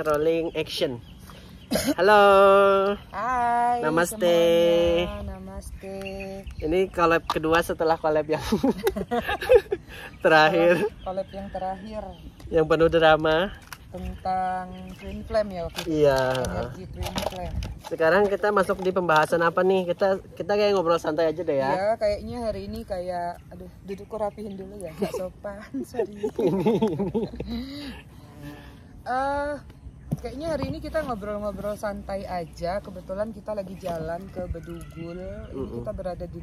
rolling action. Halo. Hai. Namaste. Semuanya. Namaste. Ini collab kedua setelah collab yang terakhir. Collab yang terakhir. Yang penuh drama. Tentang twin flame ya waktu itu. Iya. Energi twin flame. Sekarang kita masuk di pembahasan apa nih? Kita kayak ngobrol santai aja deh ya. Iya, kayaknya hari ini kayak aduh, dudukku rapihin dulu ya, nggak sopan. Sorry. Kayaknya hari ini kita ngobrol-ngobrol santai aja. Kebetulan kita lagi jalan ke Bedugul. Ini kita berada di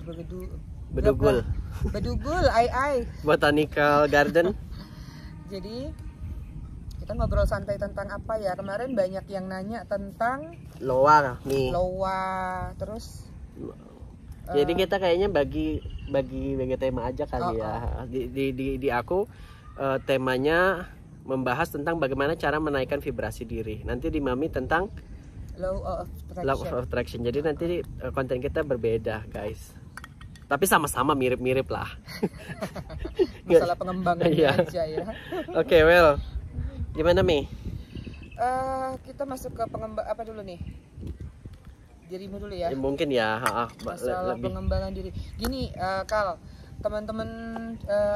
Bedugul. Bedugul, ai. Botanical Garden. Jadi kita ngobrol santai tentang apa ya? Kemarin banyak yang nanya tentang Loa nih. Loa, terus Jadi kita kayaknya bagi tema aja kali ya. Di aku temanya membahas tentang bagaimana cara menaikkan vibrasi diri. Nanti di Mami tentang law of attraction. Jadi nanti konten kita berbeda, guys. Tapi sama-sama mirip-mirip lah. Masalah pengembangannya aja ya. Oke, well. Gimana, Mi? Kita masuk ke apa dulu nih? Dirimu dulu ya. Mungkin ya, masalah pengembangan diri. Gini, Kal, teman-teman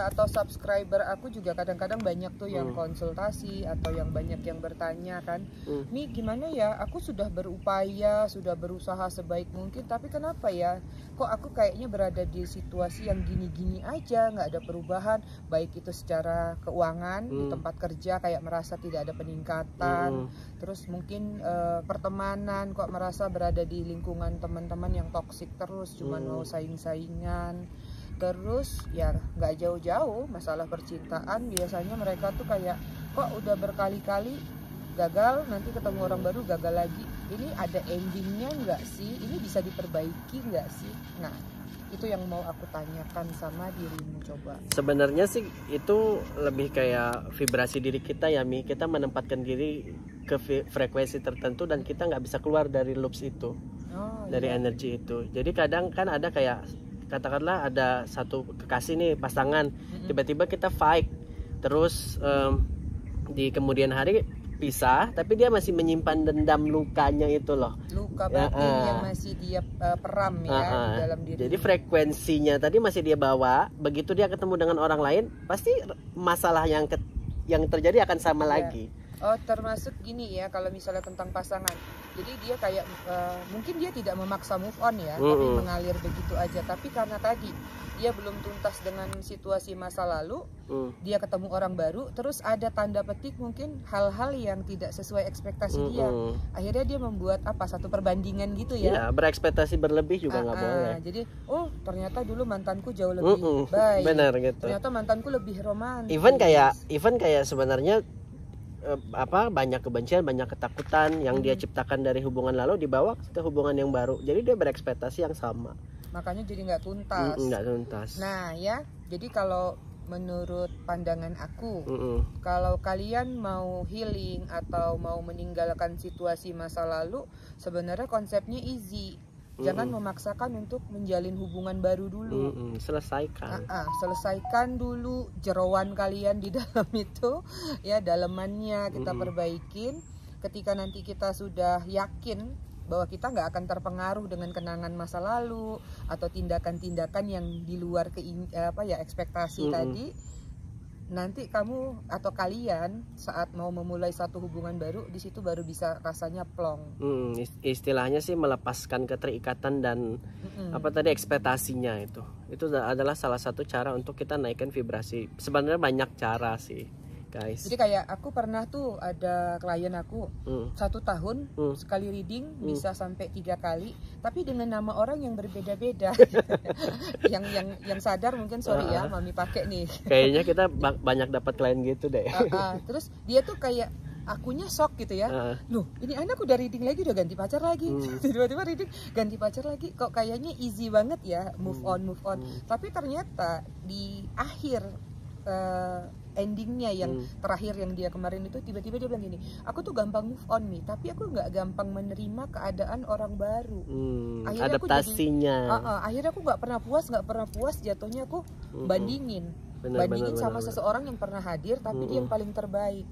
atau subscriber aku juga kadang-kadang banyak tuh yang konsultasi atau yang banyak yang bertanya kan, Mi gimana ya, aku sudah berupaya, sudah berusaha sebaik mungkin, tapi kenapa ya kok aku kayaknya berada di situasi yang gini-gini aja, nggak ada perubahan, baik itu secara keuangan, di tempat kerja kayak merasa tidak ada peningkatan, terus mungkin pertemanan kok merasa berada di lingkungan teman-teman yang toksik terus, cuma mau saing-saingan. Terus ya nggak jauh-jauh masalah percintaan, biasanya mereka tuh kayak kok udah berkali-kali gagal, nanti ketemu orang baru gagal lagi. Ini ada endingnya nggak sih? Ini bisa diperbaiki nggak sih? Nah itu yang mau aku tanyakan sama dirimu coba. Sebenarnya sih itu lebih kayak vibrasi diri kita ya, Mi. Kita menempatkan diri ke frekuensi tertentu dan kita nggak bisa keluar dari loops itu, dari energi itu. Jadi kadang kan ada kayak katakanlah ada satu kekasih nih, pasangan, tiba-tiba kita fight, terus di kemudian hari pisah, tapi dia masih menyimpan dendam lukanya itu loh, luka batin yang masih dia peram ya di dalam diri. Jadi frekuensinya tadi masih dia bawa, begitu dia ketemu dengan orang lain pasti masalah yang terjadi akan sama lagi. Oh, termasuk gini ya, kalau misalnya tentang pasangan, jadi dia kayak mungkin dia tidak memaksa move on ya, tapi mengalir begitu aja. Tapi karena tadi dia belum tuntas dengan situasi masa lalu, dia ketemu orang baru, terus ada tanda petik mungkin hal-hal yang tidak sesuai ekspektasi dia. Akhirnya dia membuat satu perbandingan gitu ya. Ya, berekspektasi berlebih juga nggak boleh. Jadi, ternyata dulu mantanku jauh lebih baik. Benar gitu. Ternyata mantanku lebih romantis. Even kayak sebenarnya banyak kebencian, banyak ketakutan yang dia ciptakan dari hubungan lalu dibawa ke hubungan yang baru. Jadi dia berekspektasi yang sama. Makanya jadi nggak tuntas. Nggak tuntas. Nah ya, jadi kalau menurut pandangan aku, kalau kalian mau healing atau mau meninggalkan situasi masa lalu, sebenarnya konsepnya easy. Jangan memaksakan untuk menjalin hubungan baru dulu. Selesaikan dulu jeroan kalian di dalam itu, ya dalemannya kita perbaikin. Ketika nanti kita sudah yakin bahwa kita nggak akan terpengaruh dengan kenangan masa lalu atau tindakan-tindakan yang di luar ekspektasi tadi. Nanti kamu atau kalian saat mau memulai satu hubungan baru, di situ baru bisa rasanya plong. Istilahnya sih melepaskan keterikatan dan ekspektasinya itu adalah salah satu cara untuk kita naikkan vibrasi. Sebenarnya banyak cara sih, guys. Jadi kayak aku pernah tuh ada klien aku 1 tahun sekali reading bisa sampai 3 kali, tapi dengan nama orang yang berbeda-beda. yang sadar mungkin ya Mami pakai nih. Kayaknya kita banyak dapat klien gitu deh. Terus dia tuh kayak akunya shock gitu ya. Loh, ini anak udah reading lagi, udah ganti pacar lagi. Tiba-tiba reading ganti pacar lagi. Kok kayaknya easy banget ya, move on. Tapi ternyata di akhir endingnya yang terakhir yang dia kemarin itu, tiba-tiba dia bilang gini, aku tuh gampang move on nih, tapi aku nggak gampang menerima keadaan orang baru. Akhirnya adaptasinya akhirnya aku nggak pernah puas, jatuhnya aku bandingin sama seseorang yang pernah hadir tapi dia yang paling terbaik.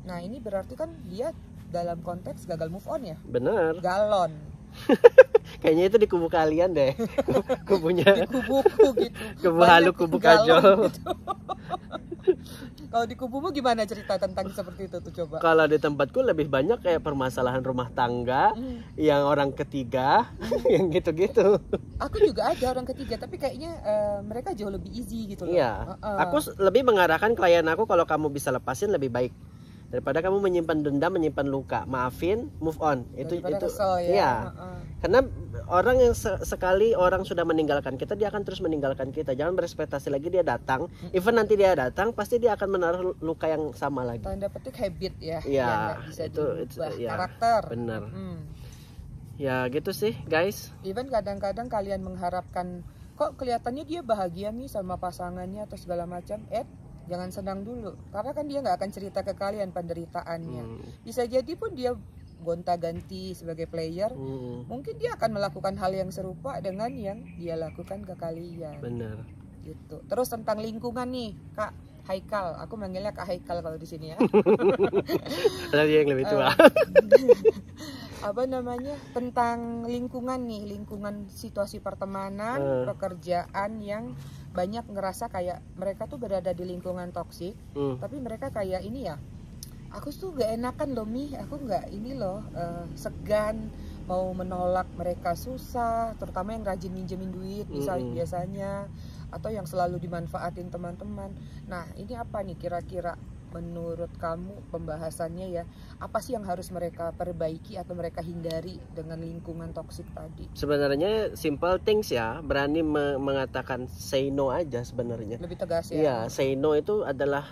Nah ini berarti kan dia dalam konteks gagal move on ya. Bener. Galon. Kayaknya itu di kubu kalian deh. Kubunya. Di kubuku gitu. Kubu halu, kubu kajol. Gitu. Kalau di kubumu gimana cerita tentang seperti itu tuh coba? Kalau di tempatku lebih banyak kayak permasalahan rumah tangga, yang orang ketiga, yang gitu-gitu. Aku juga ada orang ketiga, tapi kayaknya mereka jauh lebih easy gitu loh. Iya. Aku lebih mengarahkan klien aku, kalau kamu bisa lepasin lebih baik daripada kamu menyimpan dendam, menyimpan luka. Maafin, move on. Daripada Itu kesel, ya. Iya. Karena orang yang sekali orang sudah meninggalkan kita, dia akan terus meninggalkan kita. Jangan berekspektasi lagi dia datang. Even nanti dia datang, pasti dia akan menaruh luka yang sama lagi. Tanda petik habit ya. Iya. Yang bisa diubah karakter. Bener. Ya gitu sih guys. Even kadang-kadang kalian mengharapkan, kok kelihatannya dia bahagia nih sama pasangannya atau segala macam, jangan senang dulu, karena kan dia nggak akan cerita ke kalian penderitaannya. Bisa jadi pun dia gonta-ganti sebagai player, mungkin dia akan melakukan hal yang serupa dengan yang dia lakukan ke kalian. Benar. Gitu. Terus tentang lingkungan nih, Kak Haikal, aku manggilnya Kak Haikal kalau di sini ya. Ada dia yang lebih tua. Apa namanya, tentang lingkungan nih, lingkungan situasi pertemanan, pekerjaan yang banyak ngerasa kayak mereka tuh berada di lingkungan toksik, tapi mereka kayak ini ya, aku tuh gak enakan loh Mi, aku gak ini loh, segan mau menolak mereka, susah, terutama yang rajin minjemin duit misalnya biasanya, atau yang selalu dimanfaatin teman-teman. Nah ini apa nih kira-kira menurut kamu pembahasannya ya, apa sih yang harus mereka perbaiki atau mereka hindari dengan lingkungan toksik tadi? Sebenarnya simple things ya, berani mengatakan say no aja sebenarnya. Lebih tegas ya. Iya, say no itu adalah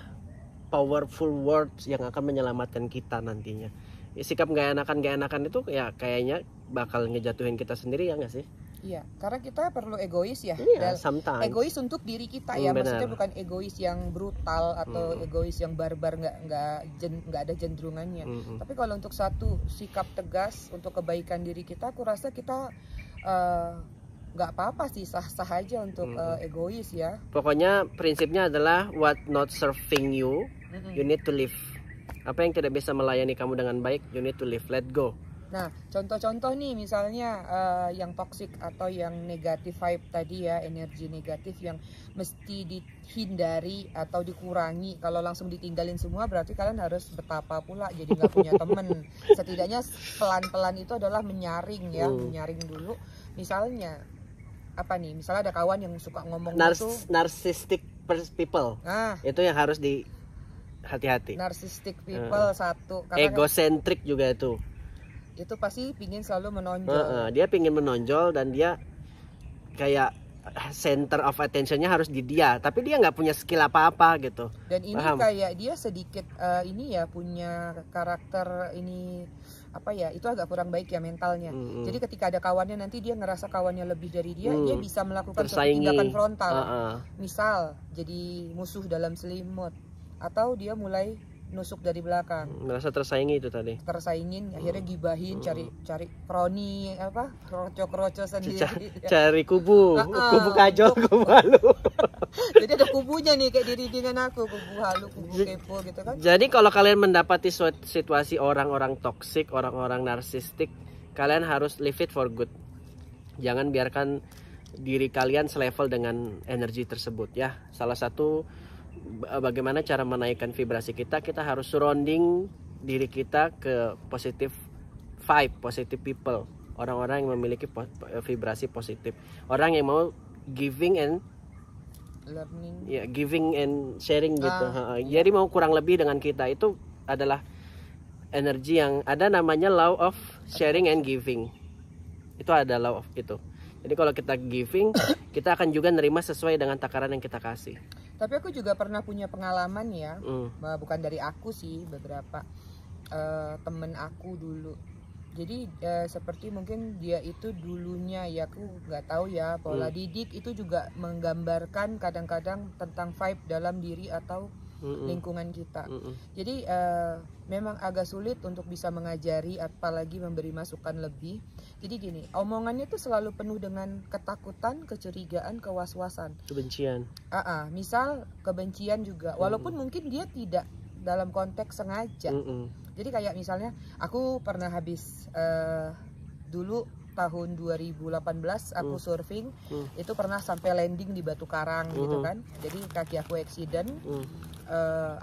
powerful words yang akan menyelamatkan kita nantinya. Sikap gak enakan itu ya kayaknya bakal ngejatuhin kita sendiri, ya nggak sih? Iya, karena kita perlu egois ya. Iya, sometimes. Egois untuk diri kita ya, maksudnya bukan egois yang brutal atau egois yang barbar, nggak ada cenderungannya. Tapi kalau untuk satu sikap tegas untuk kebaikan diri kita, aku rasa kita nggak apa-apa sih, sah-sah aja untuk egois ya. Pokoknya prinsipnya adalah what not serving you, you need to leave. Apa yang tidak bisa melayani kamu dengan baik, you need to leave, let go. Nah, contoh-contoh nih misalnya yang toxic atau yang negatif vibe tadi ya, energi negatif yang mesti dihindari atau dikurangi. Kalau langsung ditinggalin semua berarti kalian harus betapa pula jadi nggak punya temen. Setidaknya pelan-pelan itu adalah menyaring ya, menyaring dulu. Misalnya apa nih? Misalnya ada kawan yang suka ngomong narcissistic people. Nah, itu yang harus di hati-hati. Narcissistic people satu. Egocentrik juga itu pasti pingin selalu menonjol. Dia pingin menonjol dan dia kayak center of attentionnya harus di dia, tapi dia nggak punya skill apa-apa gitu. Dan ini kayak dia sedikit ini ya, punya karakter ini apa ya, itu agak kurang baik ya mentalnya. Jadi ketika ada kawannya, nanti dia ngerasa kawannya lebih dari dia, dia bisa melakukan tindakan frontal. Misal jadi musuh dalam selimut, atau dia mulai nusuk dari belakang. Merasa tersaingi itu tadi. Tersaingin, akhirnya gibahin, cari kroni apa, kroco sendiri. Cari kubu kajol, kubu halu. Jadi ada kubunya nih kayak diri dengan aku, kubu halu, kubu kepo gitu kan. Jadi kalau kalian mendapati situasi orang-orang toksik, orang-orang narsistik, kalian harus leave it for good. Jangan biarkan diri kalian selevel dengan energi tersebut ya. Salah satu bagaimana cara menaikkan vibrasi kita harus surrounding diri kita ke positive vibe, positive people, orang-orang yang memiliki vibrasi positif, orang yang mau giving and learning, ya, giving and sharing gitu. Jadi mau kurang lebih dengan kita, itu adalah energi yang ada, namanya law of sharing and giving. Itu ada law of itu. Jadi kalau kita giving, kita akan juga nerima sesuai dengan takaran yang kita kasih. Tapi aku juga pernah punya pengalaman ya, bukan dari aku sih, beberapa temen aku dulu. Jadi seperti mungkin dia itu dulunya ya, aku nggak tahu ya, pola didik itu juga menggambarkan kadang-kadang tentang vibe dalam diri atau lingkungan kita. Jadi memang agak sulit untuk bisa mengajari, apalagi memberi masukan lebih. Jadi gini, omongannya tuh selalu penuh dengan ketakutan, kecurigaan, kewaswasan, kebencian. Misal kebencian juga, walaupun mungkin dia tidak dalam konteks sengaja. Jadi kayak misalnya aku pernah habis dulu tahun 2018 aku surfing, itu pernah sampai landing di Batu Karang gitu kan. Jadi kaki aku accident.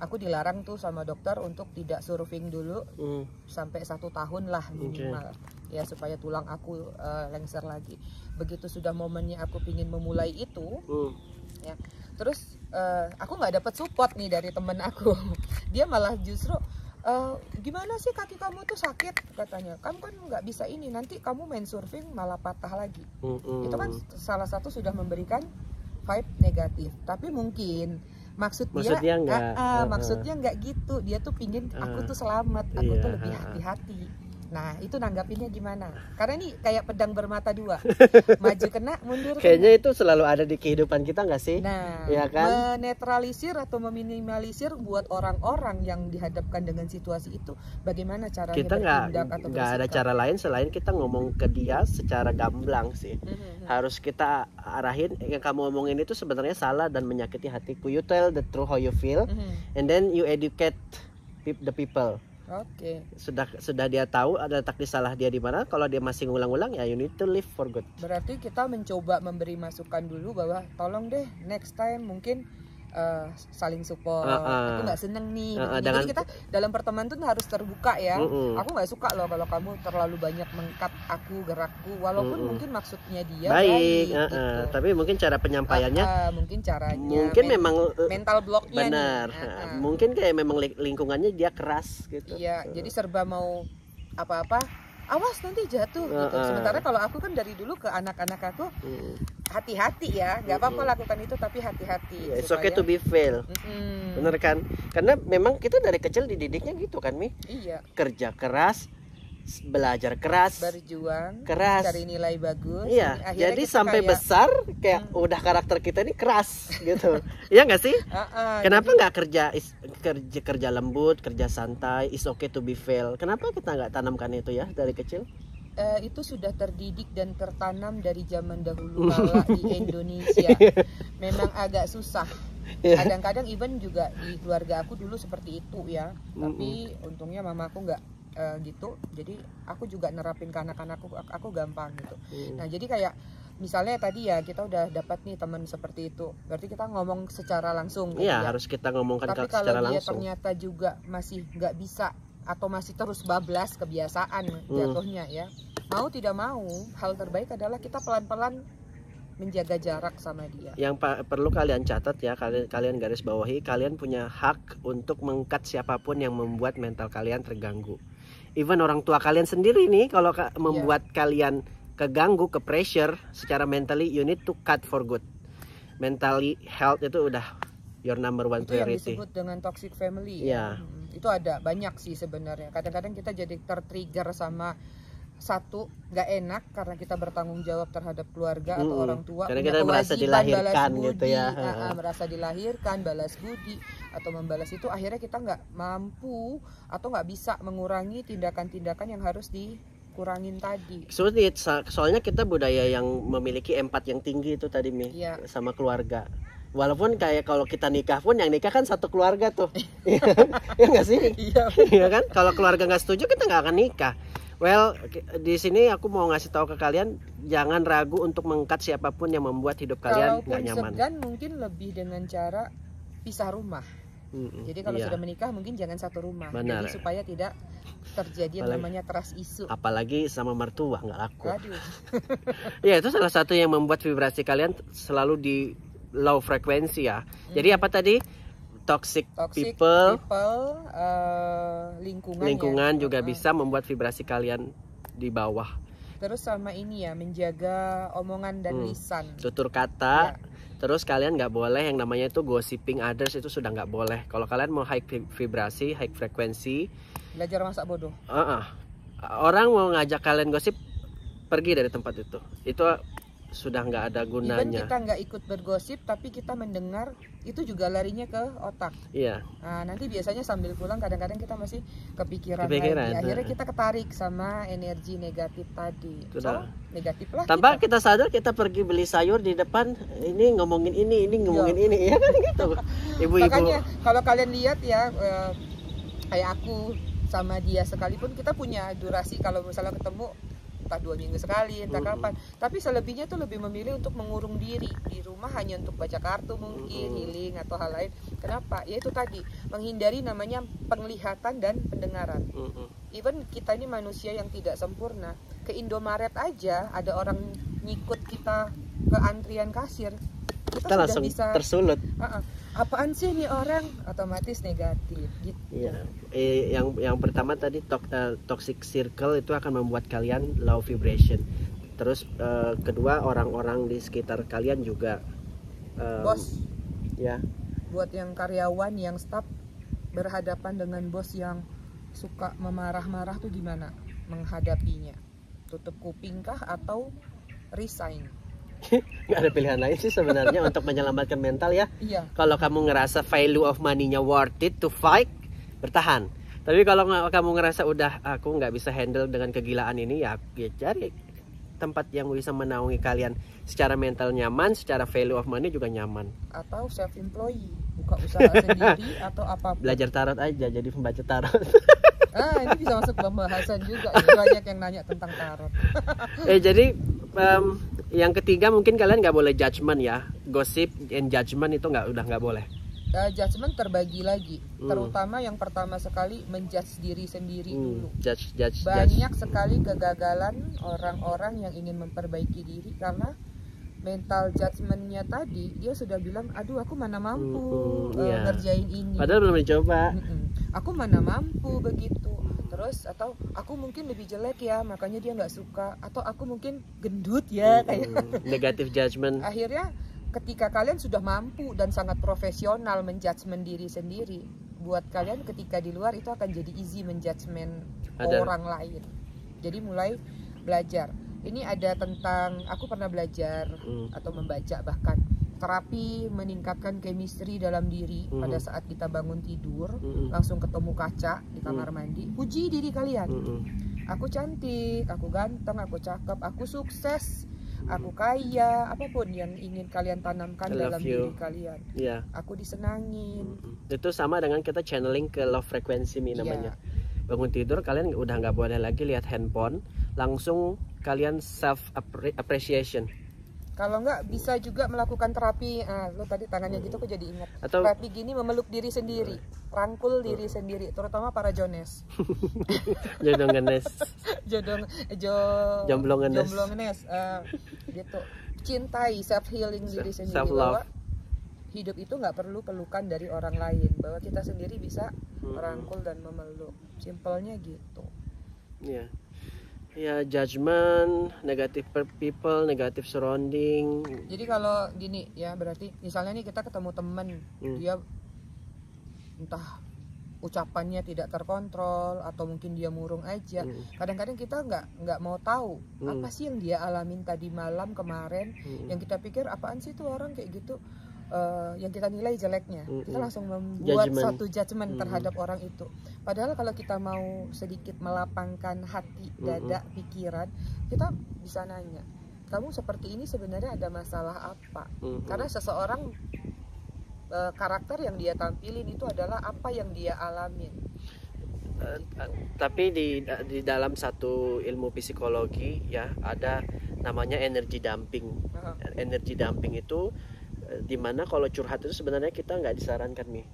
Aku dilarang tuh sama dokter untuk tidak surfing dulu sampai 1 tahun lah minimal, ya supaya tulang aku lengser lagi. Begitu sudah momennya aku pingin memulai itu, ya terus aku nggak dapat support nih dari temen aku. Dia malah justru gimana sih kaki kamu tuh sakit, katanya kamu kan nggak bisa ini, nanti kamu main surfing malah patah lagi. Itu kan salah satu sudah memberikan vibe negatif. Tapi mungkin maksudnya nggak gitu, dia tuh pingin aku tuh selamat, aku tuh lebih hati-hati. Nah itu nanggapinnya gimana? Karena ini kayak pedang bermata dua, maju kena, mundur kena. Kayaknya itu selalu ada di kehidupan kita nggak sih? Nah, ya kan? Menetralisir atau meminimalisir buat orang-orang yang dihadapkan dengan situasi itu, bagaimana caranya kita bertindak atau nggak ada cara lain selain kita ngomong ke dia secara gamblang sih. Harus kita arahin, yang kamu omongin itu sebenarnya salah dan menyakiti hatiku. You tell the truth how you feel, and then you educate the people. Oke. Sudah dia tahu ada takdir salah dia di mana. Kalau dia masih ngulang-ulang, ya you need to live for good. Berarti kita mencoba memberi masukan dulu bahwa tolong deh next time mungkin saling support. Aku nggak seneng nih. Jadi kita dalam pertemanan tuh harus terbuka ya. Aku nggak suka loh kalau kamu terlalu banyak mengkat aku, gerakku, walaupun mungkin maksudnya dia baik gitu. Tapi mungkin cara penyampaiannya mungkin caranya mungkin memang mental blocknya benar nih. Mungkin kayak memang lingkungannya dia keras gitu. Iya, jadi serba mau apa-apa awas nanti jatuh gitu. Sementara kalau aku kan dari dulu ke anak-anak aku hati-hati ya, nggak apa-apa lakukan itu tapi hati-hati. It's okay to be fail. Bener kan? Karena memang kita dari kecil dididiknya gitu kan, Mi? Iya. Kerja keras, belajar keras, berjuang, keras, cari nilai bagus. Iya. Jadi sampai kayak besar kayak udah karakter kita ini keras gitu. Iya nggak sih? Kenapa nggak kerja lembut, kerja santai, is okay to be fail? Kenapa kita nggak tanamkan itu ya dari kecil? Itu sudah terdidik dan tertanam dari zaman dahulu kala di Indonesia. Memang agak susah. Kadang-kadang even juga di keluarga aku dulu seperti itu ya. Tapi untungnya mamaku nggak gitu. Jadi aku juga nerapin ke anak-anakku, aku gampang gitu. Nah jadi kayak misalnya tadi ya kita udah dapat nih teman seperti itu, berarti kita ngomong secara langsung. Iya harus kita ngomongkan tapi secara langsung. Tapi kalau dia ternyata juga masih nggak bisa atau masih terus bablas kebiasaan jatuhnya ya, mau tidak mau hal terbaik adalah kita pelan-pelan menjaga jarak sama dia. Yang perlu kalian catat ya, kalian garis bawahi, kalian punya hak untuk meng-cut siapapun yang membuat mental kalian terganggu. Even orang tua kalian sendiri nih kalau membuat kalian keganggu, ke pressure secara mentally, you need to cut for good. Mentally health itu udah your number one priority. Itu yang disebut dengan toxic family ya. Itu ada banyak sih sebenarnya. Kadang-kadang kita jadi tertrigger sama satu nggak enak karena kita bertanggung jawab terhadap keluarga atau orang tua, karena kita merasa dilahirkan gitu ya, merasa dilahirkan, balas budi atau membalas itu, akhirnya kita nggak mampu atau nggak bisa mengurangi tindakan-tindakan yang harus dikurangin tadi. Sulit, soalnya kita budaya yang memiliki empat yang tinggi itu tadi Mi, sama keluarga. Walaupun kayak kalau kita nikah pun yang nikah kan satu keluarga tuh. Ya nggak sih? Iya kan? Kalau keluarga nggak setuju kita nggak akan nikah. Well, di sini aku mau ngasih tahu ke kalian, jangan ragu untuk meng-cut siapapun yang membuat hidup kalian nggak nyaman. Segan mungkin lebih dengan cara pisah rumah. Jadi kalau sudah menikah mungkin jangan satu rumah. Jadi supaya tidak terjadi yang namanya trust issue. Apalagi sama mertua nggak laku. Ya itu salah satu yang membuat vibrasi kalian selalu di low frekuensi ya. Jadi apa tadi? Toxic people lingkungan juga bisa membuat vibrasi kalian di bawah. Terus sama ini ya, menjaga omongan dan lisan, tutur kata. Terus kalian nggak boleh yang namanya itu gossiping others, itu sudah nggak boleh. Kalau kalian mau high vibrasi, high frekuensi, belajar masak bodoh. Orang mau ngajak kalian gosip, pergi dari tempat itu. Itu sudah nggak ada gunanya. Even kita nggak ikut bergosip tapi kita mendengar, itu juga larinya ke otak. Iya. Nah, nanti biasanya sambil pulang kadang-kadang kita masih kepikiran lagi. Akhirnya kita ketarik sama energi negatif tadi. Sudah. Negatif lah. Tanpa kita sadar kita pergi beli sayur di depan, ini ngomongin ini ngomongin ini, ya kan gitu. Ibu-ibu. Makanya kalau kalian lihat ya, kayak aku sama dia sekalipun, kita punya durasi kalau misalnya ketemu entah 2 minggu sekali, entah kapan. Tapi selebihnya tuh lebih memilih untuk mengurung diri di rumah hanya untuk baca kartu mungkin, healing atau hal lain. Kenapa? Ya itu tadi, menghindari namanya penglihatan dan pendengaran. Even kita ini manusia yang tidak sempurna. Ke Indomaret aja ada orang ngikut kita ke antrian kasir, kita langsung bisa tersulut. Apaan sih nih orang, otomatis negatif gitu. Iya. Yang pertama tadi toxic circle itu akan membuat kalian low vibration. Terus kedua, orang-orang di sekitar kalian juga bos. Ya. Buat yang karyawan, yang staff berhadapan dengan bos yang suka memarah-marah tuh gimana menghadapinya? Tutup kuping kah atau resign? Nggak ada pilihan lain sih sebenarnya untuk menyelamatkan mental ya. Iya. Kalau kamu ngerasa value of money-nya worth it to fight, bertahan. Tapi kalau kamu ngerasa udah aku nggak bisa handle dengan kegilaan ini, ya cari tempat yang bisa menaungi kalian secara mental nyaman, secara value of money juga nyaman. Atau self employee, buka usaha sendiri atau apapun. Belajar tarot aja, jadi pembaca tarot. Ini bisa masuk pembahasan juga. Banyak yang nanya tentang tarot. Jadi yang ketiga mungkin kalian nggak boleh judgement ya. Gossip and judgement itu udah nggak boleh. Judgement terbagi lagi, terutama yang pertama sekali menjudge diri sendiri dulu. Banyak sekali kegagalan orang-orang yang ingin memperbaiki diri karena mental judgementnya tadi, dia sudah bilang, aduh aku mana mampu ngerjain ini. Padahal belum dicoba. Aku mana mampu begitu. Terus atau aku mungkin lebih jelek ya, makanya dia nggak suka. Atau aku mungkin gendut ya, kayak negative judgment. Akhirnya ketika kalian sudah mampu dan sangat profesional menjudgment diri sendiri, buat kalian ketika di luar itu akan jadi easy menjudgment orang lain. Jadi mulai belajar. Ini ada tentang, aku pernah belajar atau membaca bahkan terapi meningkatkan chemistry dalam diri. Pada saat kita bangun tidur, langsung ketemu kaca di kamar mandi, puji diri kalian. Aku cantik, aku ganteng, aku cakep, aku sukses, aku kaya, apapun yang ingin kalian tanamkan dalam diri kalian. Aku disenangin. Itu sama dengan kita channeling ke love frequency namanya. Bangun tidur kalian udah nggak boleh lagi lihat handphone, langsung kalian self appreciation. Kalau nggak bisa juga melakukan terapi, lo tadi tangannya gitu, aku jadi ingat. Terapi gini memeluk diri sendiri, rangkul diri sendiri, terutama para Jones. Jomblo ngenes, gitu. Cintai, self healing diri sendiri. Self love. Bahwa hidup itu nggak perlu pelukan dari orang lain, bahwa kita sendiri bisa merangkul dan memeluk. Simpelnya gitu. Ya, judgment, negative people, negative surrounding. Jadi kalau gini ya, berarti misalnya nih kita ketemu temen, dia entah ucapannya tidak terkontrol atau mungkin dia murung aja. Kadang-kadang kita nggak mau tahu apa sih yang dia alamin tadi malam kemarin, yang kita pikir apaan sih tuh orang kayak gitu. Yang kita nilai jeleknya, kita langsung membuat satu judgement terhadap orang itu. Padahal kalau kita mau sedikit melapangkan hati, dada, pikiran, kita bisa nanya, kamu seperti ini sebenarnya ada masalah apa? Karena seseorang karakter yang dia tampilin itu adalah apa yang dia alamin. Tapi di dalam satu ilmu psikologi ya ada namanya energy dumping. Energy dumping itu dimana kalau curhat itu sebenarnya kita nggak disarankan nih.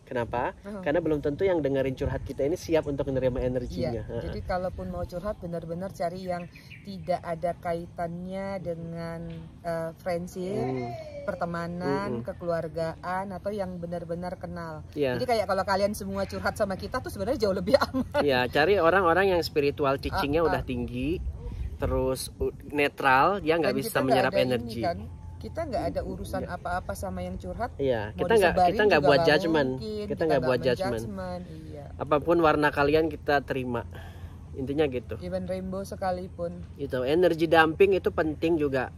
Kenapa? Karena belum tentu yang dengerin curhat kita ini siap untuk menerima energinya. Jadi kalaupun mau curhat benar-benar cari yang tidak ada kaitannya dengan friendship, pertemanan, kekeluargaan, atau yang benar-benar kenal. Jadi kayak kalau kalian semua curhat sama kita tuh sebenarnya jauh lebih aman. Cari orang-orang yang spiritual teachingnya udah tinggi, terus netral, dia nggak bisa menyerap energi. Kita nggak ada urusan apa-apa sama yang curhat. Kita nggak buat judgement. Kita nggak buat judgement. Apapun warna kalian kita terima. Intinya gitu. Even rainbow sekalipun. Itu energi dumping itu penting juga.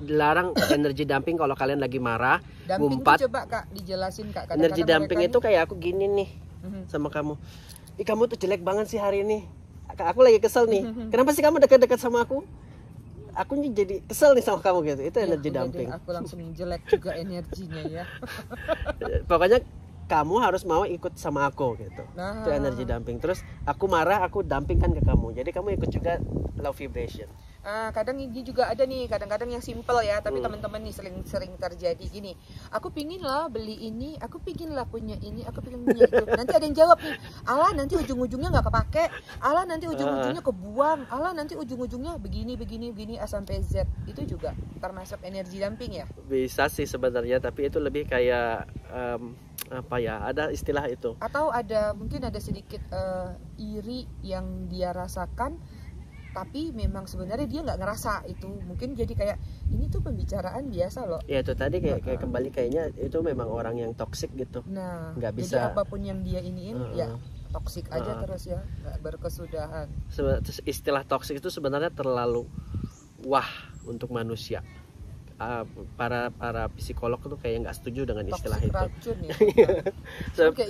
Dilarang energi dumping kalau kalian lagi marah, ngumpat. Coba Kak dijelasin Kak. Energi dumping itu kayak aku gini nih sama kamu. Kamu tuh jelek banget sih hari ini. Aku lagi kesel nih. Kenapa sih kamu dekat-dekat sama aku? Aku jadi kesel nih sama kamu gitu. Itu energi dumping. Aku langsung jelek juga energinya ya. Pokoknya kamu harus mau ikut sama aku gitu. Itu energy dumping. Terus aku marah, aku dumpingkan ke kamu. Jadi kamu ikut juga low vibration. Kadang ini juga ada nih, kadang-kadang yang simple ya, tapi teman-teman nih sering terjadi gini. Aku pingin lah beli ini, aku pingin lah punya ini, aku pingin punya itu. Nanti ada yang jawab nih, alah nanti ujung-ujungnya nggak kepake, alah nanti ujung-ujungnya kebuang, alah nanti ujung-ujungnya begini A sampai Z. Itu juga termasuk energy dumping ya? Bisa sih sebenarnya, tapi itu lebih kayak apa ya, ada istilah itu. Atau mungkin ada sedikit iri yang dia rasakan, tapi memang sebenarnya dia nggak ngerasa itu. Mungkin jadi kayak ini tuh pembicaraan biasa loh. Ya itu tadi kayak kembali kayaknya itu memang orang yang toksik gitu. Nah, nggak bisa. Jadi apapun yang dia iniin ya toksik aja terus ya, nggak berkesudahan. Istilah toksik itu sebenarnya terlalu wah untuk manusia. Para psikolog tuh kayak nggak setuju dengan istilah toxic itu. Racun ya.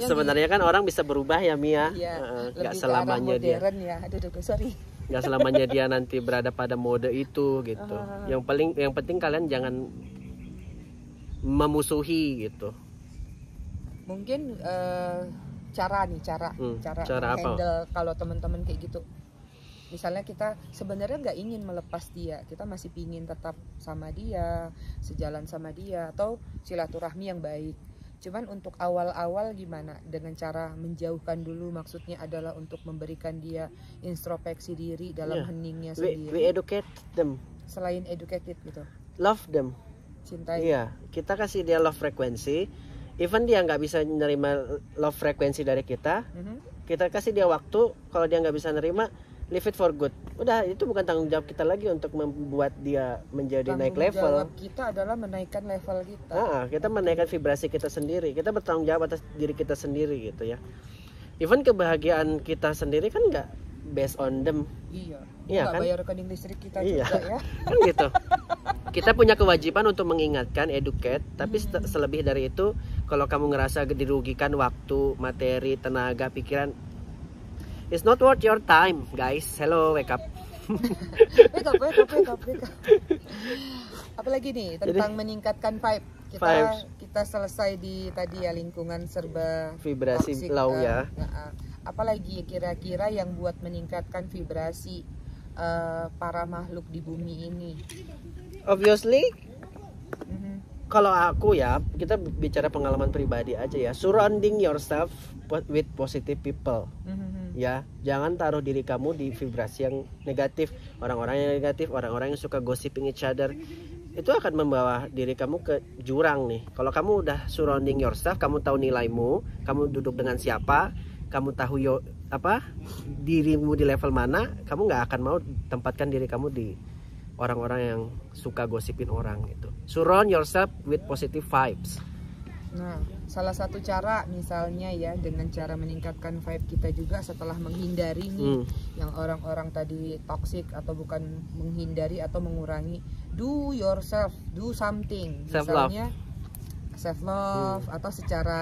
Sebenarnya kan orang bisa berubah ya Mia. Nggak selamanya dia. Ya. Aduh, sorry. Nggak selamanya dia nanti berada pada mode itu gitu. Yang penting kalian jangan memusuhi gitu. Mungkin cara handle kalau teman-teman kayak gitu. Misalnya kita sebenarnya nggak ingin melepas dia, kita masih pingin tetap sama dia, sejalan sama dia, atau silaturahmi yang baik. Cuman untuk awal-awal gimana? Dengan cara menjauhkan dulu, maksudnya adalah untuk memberikan dia introspeksi diri dalam heningnya sendiri. We educate them. Selain educated gitu. Love them. Cintai. Iya, kita kasih dia love frekuensi. Even dia nggak bisa nerima love frekuensi dari kita, kita kasih dia waktu. Kalau dia nggak bisa nerima, leave it for good. Udah, itu bukan tanggung jawab kita lagi untuk membuat dia menjadi naik level. Tanggung jawab kita adalah menaikkan level kita. Kita menaikkan vibrasi kita sendiri. Kita bertanggung jawab atas diri kita sendiri gitu ya. Even kebahagiaan kita sendiri kan nggak based on them. Iya kan? Bayar rekening listrik kita juga ya. Kan gitu. Kita punya kewajiban untuk mengingatkan, educate. Tapi selebih dari itu, kalau kamu ngerasa dirugikan waktu, materi, tenaga, pikiran, it's not worth your time, guys. Hello, wake up. wake up. Apalagi nih tentang meningkatkan vibe. Kita selesai di tadi ya, lingkungan serba vibrasi toxic, low ya. Apalagi kira-kira yang buat meningkatkan vibrasi para makhluk di bumi ini? Obviously, kalau aku ya, kita bicara pengalaman pribadi aja ya. Surrounding yourself with positive people. Ya, jangan taruh diri kamu di vibrasi yang negatif. Orang-orang yang negatif, orang-orang yang suka gossiping each other, itu akan membawa diri kamu ke jurang nih. Kalau kamu udah surrounding yourself, kamu tahu nilaimu, kamu duduk dengan siapa, kamu tahu dirimu di level mana, kamu nggak akan mau tempatkan diri kamu di orang-orang yang suka gosipin orang gitu. Surround yourself with positive vibes. Nah, salah satu cara misalnya ya, dengan cara meningkatkan vibe kita juga setelah menghindari nih yang orang-orang tadi toxic, atau bukan menghindari atau mengurangi, do something. Misalnya self love atau secara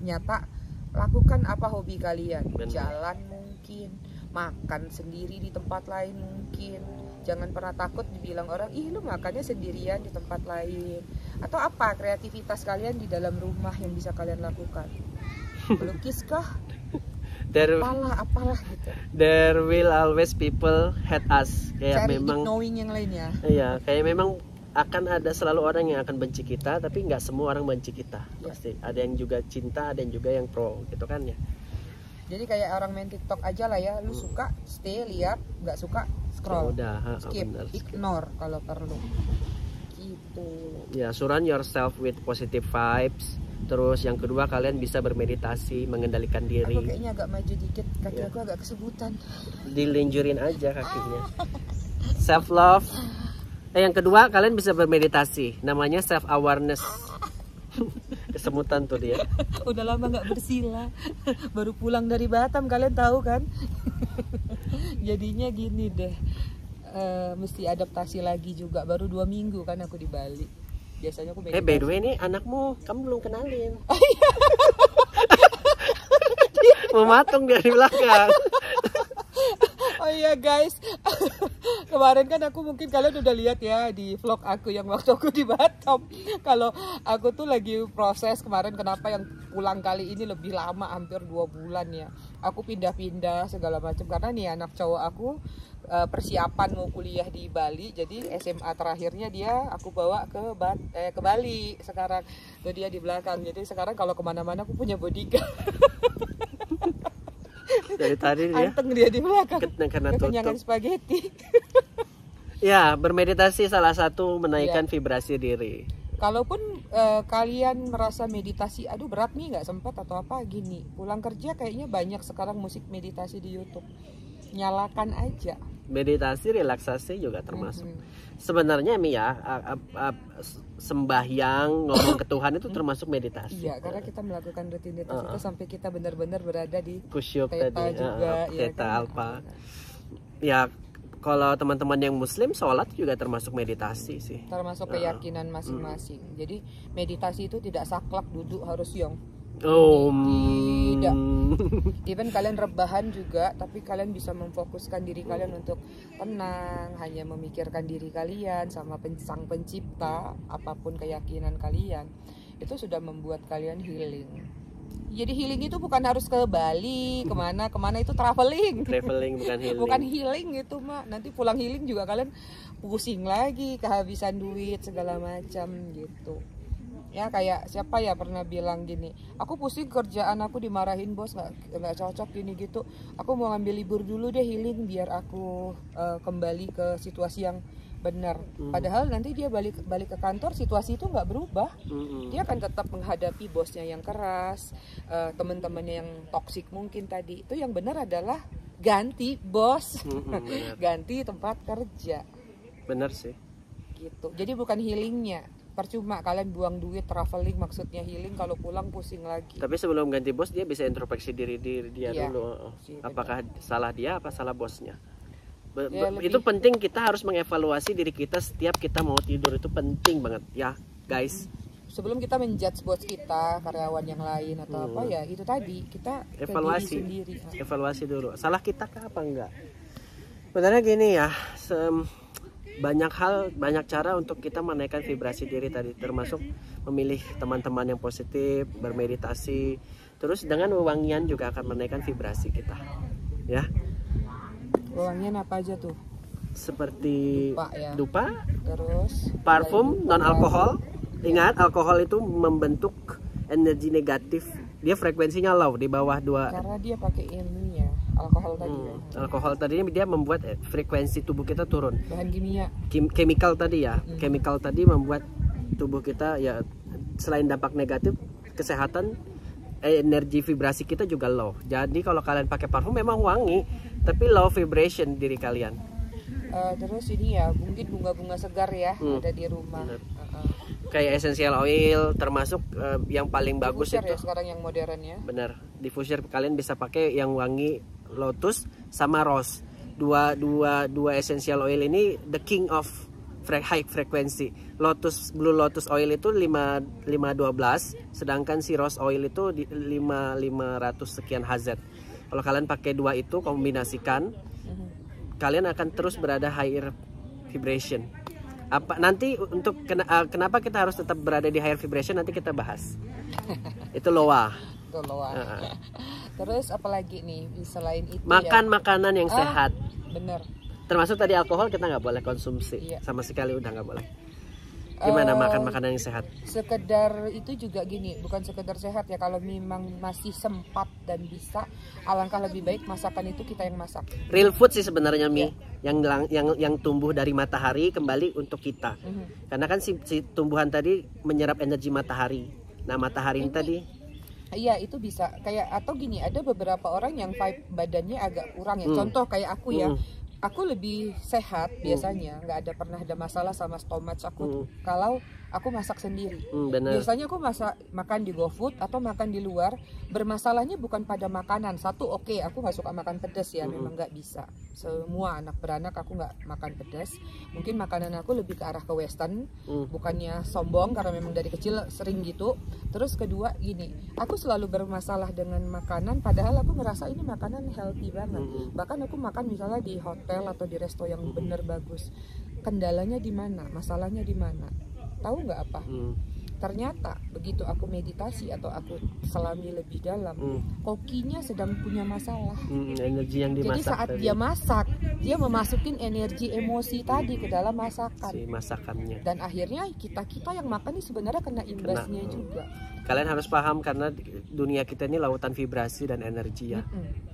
nyata lakukan apa hobi kalian. Jalan mungkin, makan sendiri di tempat lain mungkin. Jangan pernah takut dibilang orang, ih lu makannya sendirian di tempat lain. Atau apa kreativitas kalian di dalam rumah yang bisa kalian lakukan? Melukis kah? Apalah gitu. There will always people hate us. Kayak cari memang knowing yang lainnya. Iya, kayak memang akan ada selalu orang yang akan benci kita, tapi nggak semua orang benci kita. Pasti ada yang juga cinta, ada yang juga yang pro gitu kan ya. Jadi kayak orang main TikTok aja lah ya, lu suka stay lihat, nggak suka scroll, skip, ignore kalau perlu. Gitu. Ya, surround yourself with positive vibes. Terus yang kedua, kalian bisa bermeditasi, mengendalikan diri. Aku kayaknya agak maju dikit, kaki aku agak kesebutan. Dilinjurin aja kakinya. Self love. Yang kedua, kalian bisa bermeditasi. Namanya self awareness. Kesemutan tuh dia. Udah lama nggak bersila, baru pulang dari Batam, kalian tahu kan. Jadinya gini deh, mesti adaptasi lagi juga. Baru 2 minggu kan aku di Bali. Biasanya aku by the way nih, anakmu kamu belum kenalin. Mematung dari belakang. Oh iya guys, kemarin kan aku mungkin kalian udah lihat ya di vlog aku yang waktu aku di Batam. Kalau aku tuh lagi proses kemarin, kenapa yang pulang kali ini lebih lama, hampir 2 bulan ya. Aku pindah-pindah segala macam karena nih anak cowok aku persiapan mau kuliah di Bali. Jadi SMA terakhirnya dia aku bawa ke Bali sekarang. Tuh dia di belakang. Jadi sekarang kalau kemana-mana aku punya bodyguard. Dari tadi dia anteng dia di belakang karena kekenyangan spaghetti. Ya, bermeditasi salah satu menaikkan vibrasi diri. Kalaupun kalian merasa meditasi aduh berat nih, nggak sempat atau apa, gini, pulang kerja kayaknya banyak sekarang musik meditasi di YouTube, nyalakan aja. Meditasi, relaksasi juga termasuk. Sebenarnya Mi ya, sembahyang, ngomong ke Tuhan itu termasuk meditasi. Iya, karena kita melakukan rutinitas itu sampai kita benar-benar berada di kusyuk theta tadi, juga, theta kan? alpha. Ya, kalau teman-teman yang Muslim, sholat juga termasuk meditasi sih. Termasuk keyakinan masing-masing. Jadi meditasi itu tidak saklek duduk harus yong. Tidak. Even kalian rebahan juga, tapi kalian bisa memfokuskan diri kalian untuk tenang, hanya memikirkan diri kalian sama sang pencipta, apapun keyakinan kalian, itu sudah membuat kalian healing. Jadi healing itu bukan harus ke Bali, kemana itu traveling. Traveling bukan healing. Bukan healing itu mah. Nanti pulang healing juga kalian pusing lagi, kehabisan duit segala macam gitu. Ya kayak siapa ya pernah bilang gini, aku pusing kerjaan aku dimarahin bos, nggak cocok gini gitu, aku mau ngambil libur dulu deh healing biar aku kembali ke situasi yang benar. Padahal nanti dia balik ke kantor, situasi itu nggak berubah. Dia akan tetap menghadapi bosnya yang keras, teman-temannya yang toksik mungkin tadi. Itu yang benar adalah ganti bos, ganti tempat kerja. Benar sih. Gitu. Jadi bukan healingnya. Percuma kalian buang duit traveling, maksudnya healing, kalau pulang pusing lagi. Tapi sebelum ganti bos dia bisa introspeksi diri dia dulu. Apakah salah dia apa salah bosnya? Itu penting, kita harus mengevaluasi diri kita setiap kita mau tidur, itu penting banget ya guys. Sebelum kita menjudge bos kita, karyawan yang lain atau apa ya, itu tadi kita evaluasi sendiri. Evaluasi dulu. Salah kita kah apa enggak? Sebenarnya gini ya, banyak hal, banyak cara untuk kita menaikkan vibrasi diri tadi, termasuk memilih teman-teman yang positif, bermeditasi, terus dengan wewangian juga akan menaikkan vibrasi kita. Ya. Wewangian apa aja tuh? Seperti dupa, terus parfum non alkohol. Ingat, alkohol itu membentuk energi negatif. Dia frekuensinya low, di bawah 2. Karena dia pakai ini ya, alkohol tadi. Alkohol tadinya dia membuat frekuensi tubuh kita turun. Bahan kimia. Chemical tadi ya. Chemical tadi membuat tubuh kita ya, selain dampak negatif kesehatan, energi vibrasi kita juga low. Jadi kalau kalian pakai parfum memang wangi, tapi low vibration diri kalian. Terus ini ya, mungkin bunga-bunga segar ya, ada di rumah. Kayak essential oil, termasuk yang paling bagus diffuser itu ya sekarang yang modern ya. Benar, diffuser kalian bisa pakai yang wangi, lotus sama rose. Dua essential oil ini the king of high frequency. Blue lotus oil itu 512, sedangkan si rose oil itu 500 sekian Hz. Kalau kalian pakai dua itu kombinasikan, kalian akan terus berada higher vibration. Apa nanti untuk kenapa kita harus tetap berada di higher vibration, nanti kita bahas. Itu loa. Itu loa. Terus apalagi nih selain itu? Makan makanan yang sehat. Bener. Termasuk tadi alkohol kita nggak boleh konsumsi, sama sekali udah nggak boleh. Gimana makan makanan yang sehat? Sekedar itu juga gini, bukan sekedar sehat ya, kalau memang masih sempat dan bisa, alangkah lebih baik masakan itu kita yang masak. Real food sih sebenarnya Mi, yang tumbuh dari matahari kembali untuk kita. Karena kan si tumbuhan tadi menyerap energi matahari. Nah matahari ini tadi. Iya itu bisa kayak, atau gini, ada beberapa orang yang vibe badannya agak kurang ya. Contoh kayak aku ya. aku lebih sehat biasanya, nggak pernah ada masalah sama stomach aku kalau aku masak sendiri. Biasanya aku makan di GoFood atau makan di luar. Bermasalahnya bukan pada makanan. Satu, oke, aku nggak suka makan pedas ya, memang nggak bisa. Semua anak beranak aku nggak makan pedas. Mungkin makanan aku lebih ke arah ke western, bukannya sombong karena memang dari kecil sering gitu. Terus kedua gini, aku selalu bermasalah dengan makanan, padahal aku ngerasa ini makanan healthy banget. Bahkan aku makan misalnya di hotel atau di resto yang bener bagus. Kendalanya di mana? Masalahnya di mana? Tahu nggak apa? Ternyata begitu aku meditasi atau aku selami lebih dalam, kokinya sedang punya masalah. Energi yang dimasak. Jadi saat dia masak, dia memasukin energi emosi tadi ke dalam masakan. Si masakannya. Dan akhirnya kita yang makan ini sebenarnya kena imbasnya juga. Kalian harus paham karena dunia kita ini lautan vibrasi dan energi ya.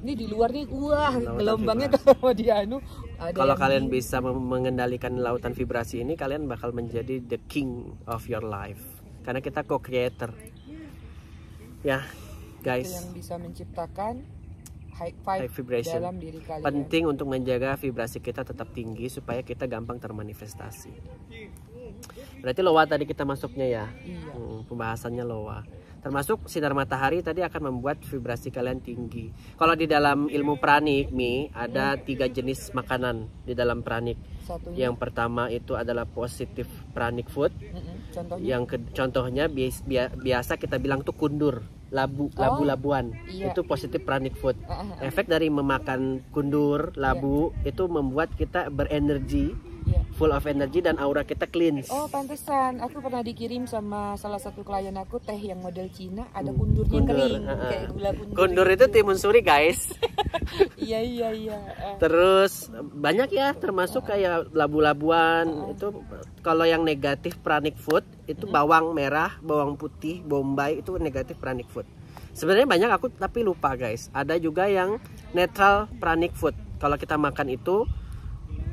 Ini di luar nih, wah gelombangnya kalau dia kalau kalian bisa mengendalikan lautan vibrasi ini, kalian bakal menjadi the king of your life. Karena kita co-creator. Ya, guys. Itu yang bisa menciptakan high vibration dalam diri kalian. Penting untuk menjaga vibrasi kita tetap tinggi supaya kita gampang termanifestasi. Berarti loa tadi kita masuknya ya. Iya. Pembahasannya loa. Termasuk sinar matahari tadi akan membuat vibrasi kalian tinggi. Kalau di dalam ilmu pranik, ada 3 jenis makanan di dalam pranik. Satunya. Yang pertama itu adalah positif pranic food. Contohnya biasa kita bilang tuh kundur, labu-labuan. Iya. Itu positif pranic food. Efek dari memakan kundur, labu itu membuat kita berenergi. Full of energy dan aura kita cleanse. Oh pantesan, aku pernah dikirim sama salah satu klien aku teh yang model Cina, ada kundurnya kering, kayak gula kundur. Kundur itu timun suri guys. Iya. Terus banyak ya, termasuk kayak labu-labuan. Itu kalau yang negatif pranic food itu bawang merah, bawang putih, bombay itu negatif pranic food. Sebenarnya banyak aku tapi lupa guys. Ada juga yang netral pranic food. Kalau kita makan itu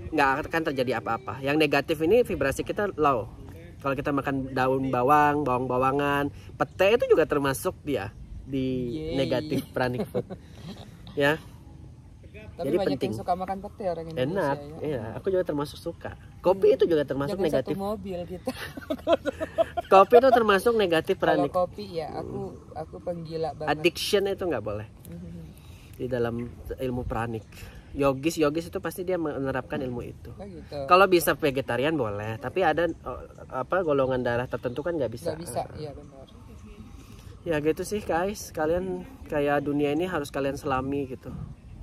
nggak akan terjadi apa-apa. Yang negatif ini vibrasi kita low. Kalau kita makan daun bawang, bawang-bawangan, pete itu juga termasuk dia di negatif pranic food. Ya. Tapi jadi banyak penting. Yang suka makan pete orang Indonesia. Enak, ya. Iya. Aku juga termasuk suka. Kopi itu juga termasuk jangan negatif. Satu mobil kita. Kopi itu termasuk negatif pranic. Kalau kopi ya, aku penggila banget. Addiction itu nggak boleh. Di dalam ilmu pranic. Yogis itu pasti dia menerapkan ilmu itu. Gitu. Kalau bisa vegetarian boleh, tapi ada golongan darah tertentu kan nggak bisa. Nggak bisa, iya benar. Ya gitu sih guys, kalian kayak dunia ini harus kalian selami gitu.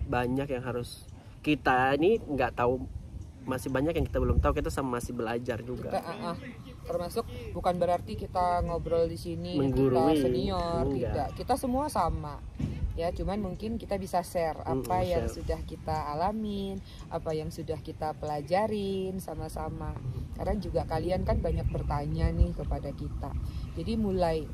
Banyak yang harus kita ini nggak tahu, masih banyak yang kita belum tahu, kita sama masih belajar juga. Termasuk bukan berarti kita ngobrol di sini menggurui, kita senior, tidak. Kita semua sama. Ya, cuman mungkin kita bisa share apa yang sudah kita alamin, apa yang sudah kita pelajarin sama-sama. Karena juga kalian kan banyak bertanya nih kepada kita. Jadi mulai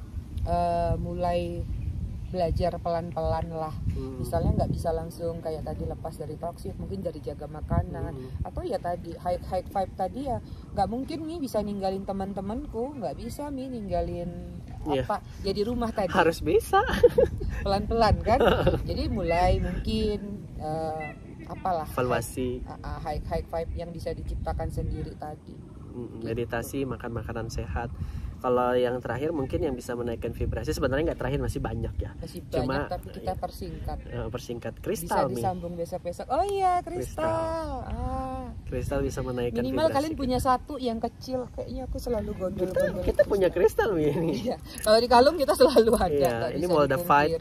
belajar pelan-pelan lah. Misalnya nggak bisa langsung kayak tadi lepas dari toksik, mungkin dari jaga makanan. Atau ya tadi high vibe tadi ya, nggak mungkin nih bisa ninggalin teman-temanku, nggak bisa nih ninggalin apa ya di rumah tadi. Harus bisa. Pelan-pelan kan. Jadi mulai mungkin apalah evaluasi high vibe yang bisa diciptakan sendiri tadi. Meditasi, makan makanan sehat. Kalau yang terakhir mungkin yang bisa menaikkan vibrasi, sebenarnya nggak terakhir, masih banyak ya. Masih banyak, tapi kita persingkat. Kristal bisa disambung besok-besok. Oh iya, kristal. Kristal bisa menaikkan minimal vibrasi. Kalian punya satu yang kecil. Kayaknya aku selalu gondol. Kita punya kristal ini. Iya. Kalau di kalung kita selalu ada. Iya, ini Moldavite,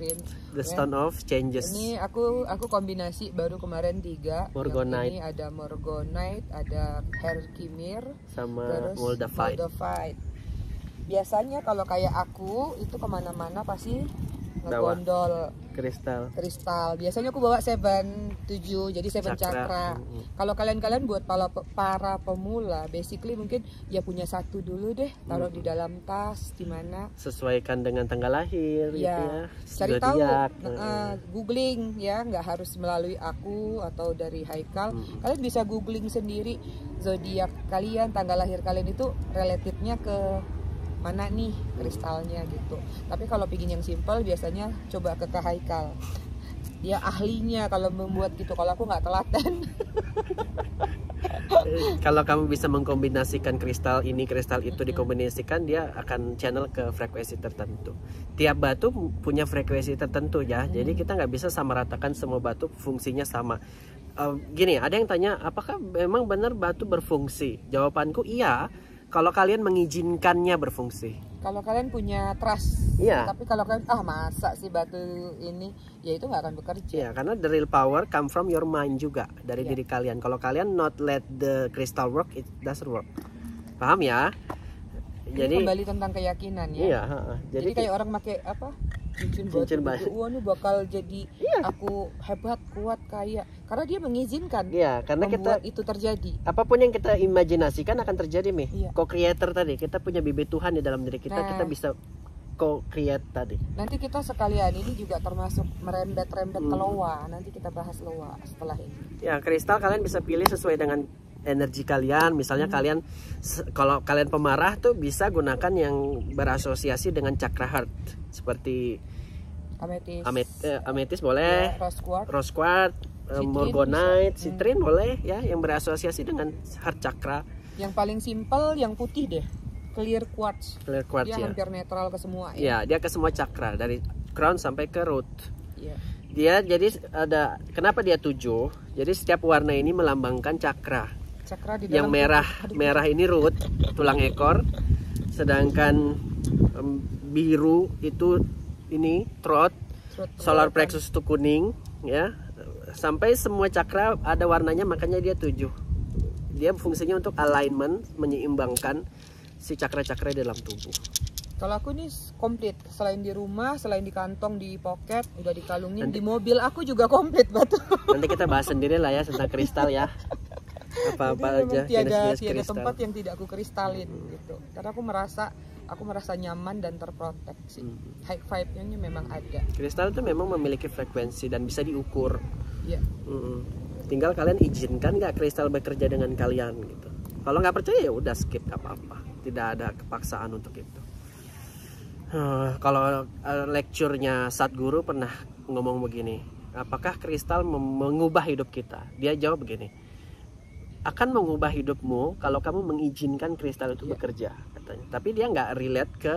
the stone of changes. Ini aku kombinasi baru kemarin 3. Morgonite. Yang ini ada Morgonite, ada Herkimer, sama Moldavite. Biasanya kalau kayak aku itu kemana-mana pasti ngegondol kristal. Biasanya aku bawa 7, jadi 7 cakra. Kalau kalian buat para pemula, basically mungkin ya punya 1 dulu deh, taruh di dalam tas, di mana. Sesuaikan dengan tanggal lahir, ya. Gitu ya. Cari tahu, googling ya, nggak harus melalui aku atau dari Haikal. Kalian bisa googling sendiri zodiak kalian, tanggal lahir kalian itu relatednya ke mana nih kristalnya gitu. Tapi kalau bikin yang simple biasanya coba ke Haikal. dia ahlinya kalau membuat gitu. Kalau aku nggak telaten. Kalau kamu bisa mengkombinasikan kristal ini, kristal itu dikombinasikan, dia akan channel ke frekuensi tertentu. Tiap batu punya frekuensi tertentu ya. Jadi kita nggak bisa samaratakan semua batu fungsinya sama. Gini, ada yang tanya, apakah memang benar batu berfungsi? Jawabanku iya, kalau kalian mengizinkannya berfungsi. Kalau kalian punya trust, Iya. tapi kalau kalian masa sih batu ini, ya itu nggak akan bekerja. Ya, karena the real power come from your mind juga, dari Iya. diri kalian. Kalau kalian not let the crystal work, it doesn't work. Paham ya? Jadi kembali tentang keyakinan ya. Iya. Jadi kayak orang pakai apa? Cincin batu. Wah, ini bakal jadi aku hebat, kuat, kaya. Karena dia mengizinkan. Iya, karena kita itu terjadi. Apapun yang kita imajinasikan akan terjadi, Mi. Iya. Co-creator tadi, kita punya bibit Tuhan di dalam diri kita, kita bisa co-create tadi. Nanti kita sekalian ini juga termasuk merembet-rembet ke loa. Nanti kita bahas loa setelah ini. Ya, kristal kalian bisa pilih sesuai dengan energi kalian. Misalnya kalian, kalau kalian pemarah tuh bisa gunakan yang berasosiasi dengan chakra heart, seperti ametis boleh, ya, rose quartz, morgonite, citrin boleh ya, yang berasosiasi dengan heart chakra. Yang paling simpel yang putih deh, clear quartz. Clear quartz dia ya. hampir netral ke semua ya. Ya, dia ke semua chakra dari crown sampai ke root. Ya. Dia jadi ada, kenapa dia 7? Jadi setiap warna ini melambangkan chakra. Chakra di Yang dalam merah ini root, tulang ekor, sedangkan biru itu ini throat, solar plexus itu kuning ya. Sampai semua chakra ada warnanya, makanya dia 7. Dia fungsinya untuk alignment, menyeimbangkan si chakra-chakra di dalam tubuh. Kalau aku nih komplit, selain di rumah, selain di kantong, di pocket, udah dikalungin, di mobil aku juga komplit batu. Nanti kita bahas sendiri lah ya tentang kristal ya. Apa-apa aja tiada jenis-jenis kristal. tempat yang tidak aku kristalin gitu. Karena aku merasa nyaman dan terproteksi. High vibe-nya memang ada. Kristal itu memang memiliki frekuensi dan bisa diukur. Iya. Tinggal kalian izinkan nggak kristal bekerja dengan kalian gitu. Kalau nggak percaya ya udah skip, nggak apa-apa. Tidak ada kepaksaan untuk itu. Kalau lecture-nya Sadhguru pernah ngomong begini, apakah kristal mengubah hidup kita? Dia jawab begini, akan mengubah hidupmu kalau kamu mengizinkan kristal itu bekerja, katanya. Tapi dia nggak relate ke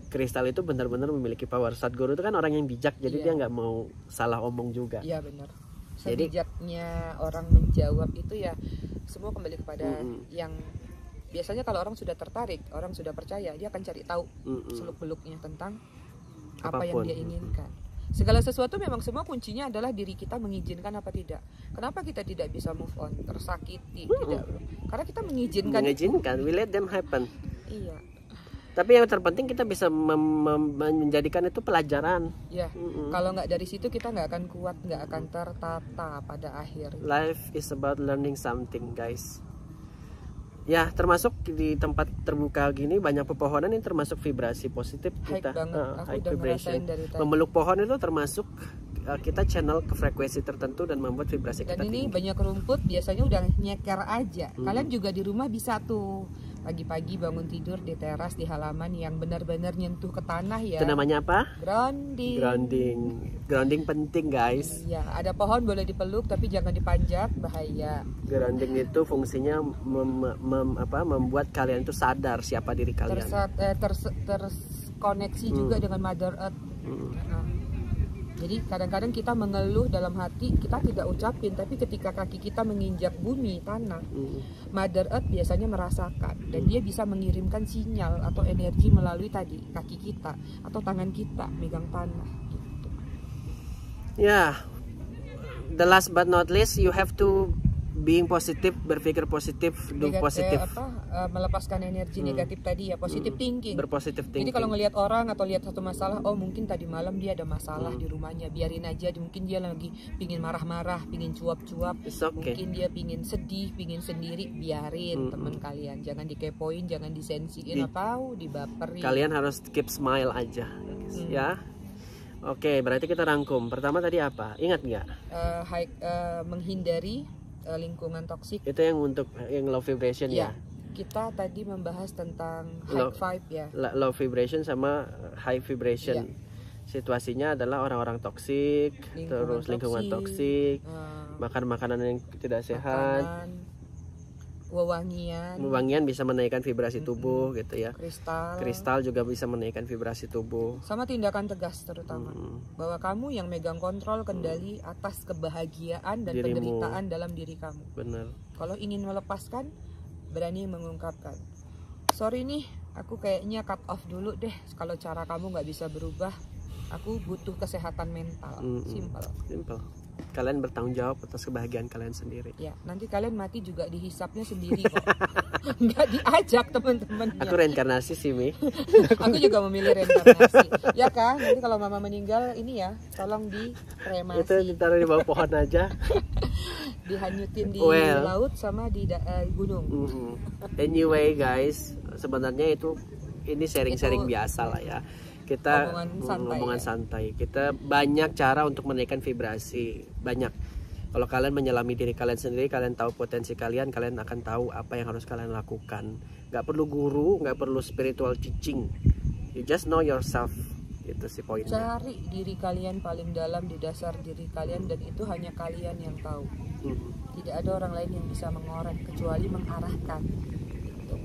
kristal itu benar-benar memiliki power. Sadhguru itu kan orang yang bijak, jadi dia nggak mau salah omong juga. Iya benar. Sebijaknya orang menjawab itu ya semua kembali kepada yang biasanya kalau orang sudah tertarik, orang sudah percaya, dia akan cari tahu seluk-beluknya tentang apa yang dia inginkan. Segala sesuatu memang semua kuncinya adalah diri kita mengizinkan apa tidak. Kenapa kita tidak bisa move on, tersakiti, tidak? Karena kita mengizinkan. We let them happen. Iya. Tapi yang terpenting kita bisa menjadikan itu pelajaran. Ya, kalau nggak dari situ kita nggak akan kuat, nggak akan tertata pada akhirnya. Life is about learning something, guys. Ya, termasuk di tempat terbuka gini banyak pepohonan yang termasuk vibrasi positif kita. High vibration. Memeluk pohon itu termasuk kita channel ke frekuensi tertentu dan membuat vibrasi kita tinggi. Dan ini banyak rumput biasanya udah nyeker aja. Kalian juga di rumah bisa tuh pagi-pagi bangun tidur di teras, di halaman yang benar-benar nyentuh ke tanah ya. Itu namanya apa? Grounding. Grounding penting, guys. Iya, ada pohon boleh dipeluk tapi jangan dipanjat, bahaya. Grounding itu fungsinya membuat kalian itu sadar siapa diri kalian. Terkoneksi juga dengan Mother Earth. Jadi kadang-kadang kita mengeluh dalam hati, kita tidak ucapin, tapi ketika kaki kita menginjak bumi, tanah, Mother Earth biasanya merasakan, dan dia bisa mengirimkan sinyal atau energi melalui tadi kaki kita atau tangan kita megang tanah gitu. Ya, the last but not least, you have to being positif, berpikir positif, do positif. Melepaskan energi negatif tadi ya, positive thinking. Berpositif thinking. Jadi kalau ngelihat orang atau lihat satu masalah, oh mungkin tadi malam dia ada masalah di rumahnya, biarin aja. Mungkin dia lagi pingin marah-marah, pingin cuap-cuap, mungkin dia pingin sedih, pingin sendiri, biarin teman kalian. Jangan dikepoin, jangan disensiin atau dibaperin. Kalian harus keep smile aja, ya. Oke, berarti kita rangkum. Pertama tadi apa? Ingat nggak? Menghindari lingkungan toksik. Itu yang untuk yang low vibration ya. Kita tadi membahas tentang high vibe ya. Low vibration sama high vibration. situasinya adalah orang-orang toksik, terus lingkungan toksik, makan makanan yang tidak sehat, wewangian bisa menaikkan vibrasi tubuh gitu ya. Kristal juga bisa menaikkan vibrasi tubuh. Sama tindakan tegas terutama bahwa kamu yang megang kontrol kendali atas kebahagiaan dan dirimu, penderitaan dalam diri kamu. Benar. Kalau ingin melepaskan, berani mengungkapkan. Sorry nih, aku kayaknya cut off dulu deh. Kalau cara kamu nggak bisa berubah, aku butuh kesehatan mental. Simple. Kalian bertanggung jawab atas kebahagiaan kalian sendiri. Ya, nanti kalian mati juga dihisapnya sendiri kok. Nggak diajak teman-temannya. Aku reinkarnasi sih, Mi. Aku juga memilih reinkarnasi. Ya kan, nanti kalau mama meninggal ini ya, tolong dikremasi. Itu ditaruh di bawah pohon aja. Dihanyutin di laut sama di gunung. Anyway guys, sebenarnya ini sharing-sharing biasa lah ya. Kita ngomongan santai. Kita banyak cara untuk menaikkan vibrasi. Banyak. Kalau kalian menyelami diri kalian sendiri, kalian tahu potensi kalian akan tahu apa yang harus kalian lakukan. Gak perlu guru, gak perlu spiritual teaching. You just know yourself. Itu sih poinnya. Cari diri kalian paling dalam di dasar diri kalian, dan itu hanya kalian yang tahu. Tidak ada orang lain yang bisa mengorek kecuali mengarahkan. Gitu.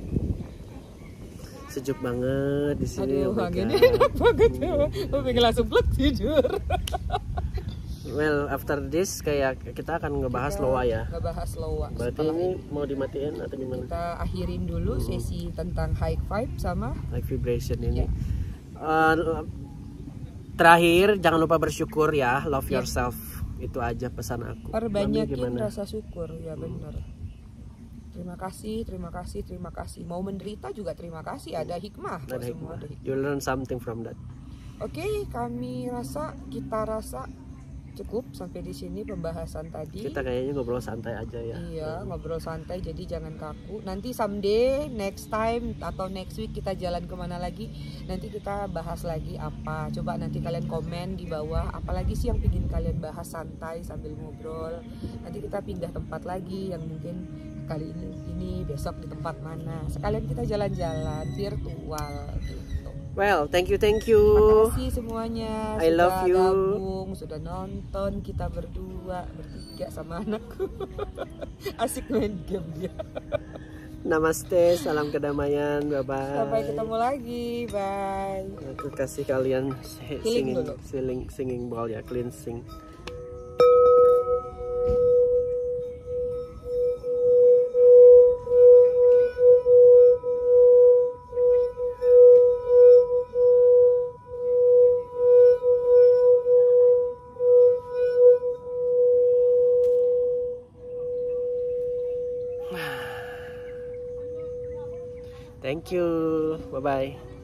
Sejuk banget di sini. Aduh, anginnya enak banget ya. Aku pengen langsung plek tidur. Well, after this kayak kita akan ngebahas loa ya. Ngebahas loa. Berarti ini mau dimatiin atau gimana? Kita akhirin dulu sesi tentang high vibe sama high vibration ini. Terakhir, jangan lupa bersyukur ya. Love yourself. Itu aja pesan aku. Perbanyakin rasa syukur, ya benar. Terima kasih. Mau menderita juga terima kasih. Ada hikmah. Ada hikmah. You learn something from that. Oke, kita rasa cukup sampai di sini pembahasan tadi. Kita kayaknya ngobrol santai aja ya. Iya, ngobrol santai, jadi jangan kaku. Nanti someday, next time atau next week kita jalan kemana lagi, nanti kita bahas lagi apa. Coba nanti kalian komen di bawah, apalagi sih yang ingin kalian bahas santai sambil ngobrol. Nanti kita pindah tempat lagi, yang mungkin kali ini besok di tempat mana. Sekalian kita jalan-jalan virtual gitu. Well, thank you. Terima kasih semuanya. I love you. Gabung, sudah nonton kita bertiga sama anakku. Asik main game dia. Namaste, salam kedamaian, bye bye. Sampai ketemu lagi, bye. Aku kasih kalian singing ball ya, cleansing. Thank you. Bye-bye.